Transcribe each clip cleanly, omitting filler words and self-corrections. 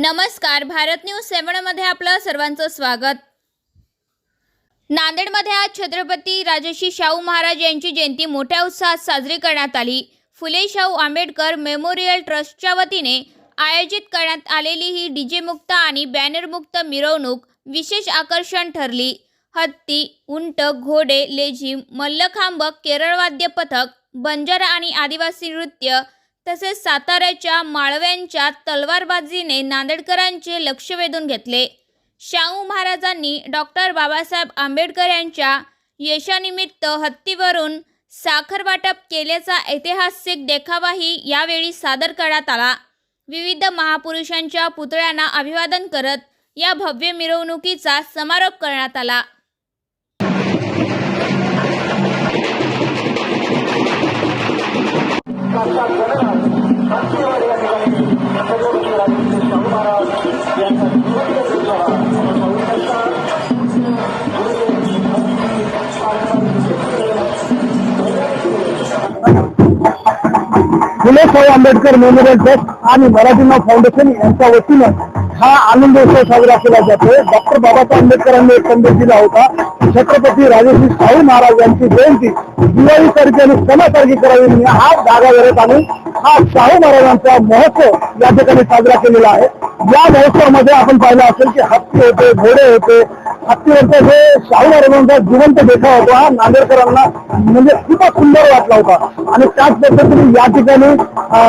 नमस्कार, भारत न्यूज 7 मध्ये आपलं सर्वांचं स्वागत। नांदेडमध्ये आज छत्रपती राजर्षी शाहू महाराज यांची जयंती मोठ्या उत्साहात साजरी करण्यात आली। फुले शाहू आंबेडकर मेमोरियल ट्रस्टच्या वतीने आयोजित करण्यात आलेली ही डीजे मुक्त आणि बॅनर मुक्त मिरवणूक विशेष आकर्षण ठरली। हत्ती, उंट, घोडे, लेझीम, मल्लखांब, केरळ वाद्य पथक, बंजारा आणि आदिवासी नृत्य तसेच साताऱ्याच्या माळव्यांच्या तलवारबाजीने नांदेडकरांचे लक्ष वेधून घेतले। शाहू महाराजांनी डॉक्टर बाबासाहेब आंबेडकर यांच्या यशानिमित्त हत्तीवरून साखर वाटप केल्याचा ऐतिहासिक देखावाही यावेळी सादर करण्यात आला। विविध महापुरुषांच्या पुतळ्यांना अभिवादन करत या भव्य मिरवणुकीचा समारोप करण्यात आला। फुले शाहू आंबेडकर मेमोरियल ट्रस्ट आणि मराठी नाव फाउंडेशन यांच्या वतीनं हा आनंद उत्सव साजरा केला जातो। डॉक्टर बाबासाहेब आंबेडकरांनी एक संदेश दिला होता, छत्रपती राजर्षी शाहू महाराज यांची जयंती दिवाळीसारखी आणि सणासारखी करावी म्हणून हा धागा धरत आणि हा शाहू महाराजांचा महोत्सव या ठिकाणी साजरा केलेला आहे। या महोत्सवामध्ये आपण पाहिलं असेल की हत्ती होते, घोडे होते। हत्तीवरचा जे शाहू महाराजांचा जिवंत देखावा होता हा नांदेडकरांना म्हणजे खूपच सुंदर वाटला होता आणि त्याच पद्धतीने या ठिकाणी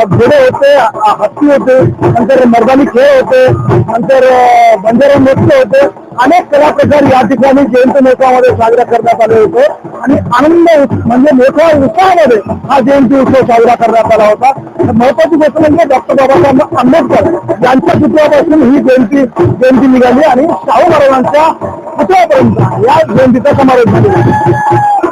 घोडे होते, हत्ती होते, नंतर मर्दानी खेळ होते, नंतर बंजारा नृत्य होते। अनेक कला प्रकार या ठिकाणी जयंती महोत्सवामध्ये साजरा करण्यात आले होते आणि आनंद म्हणजे मोठ्या उत्साहामध्ये हा जयंती उत्सव साजरा करण्यात आला होता। महत्वाची गोष्ट म्हणजे डॉक्टर बाबासाहेब आंबेडकर यांच्या पुतळ्यापासून ही जयंती निघाली आणि शाहू महाराजांच्या पुतळ्यापर्यंत या जयंतीचा समारोप झाला।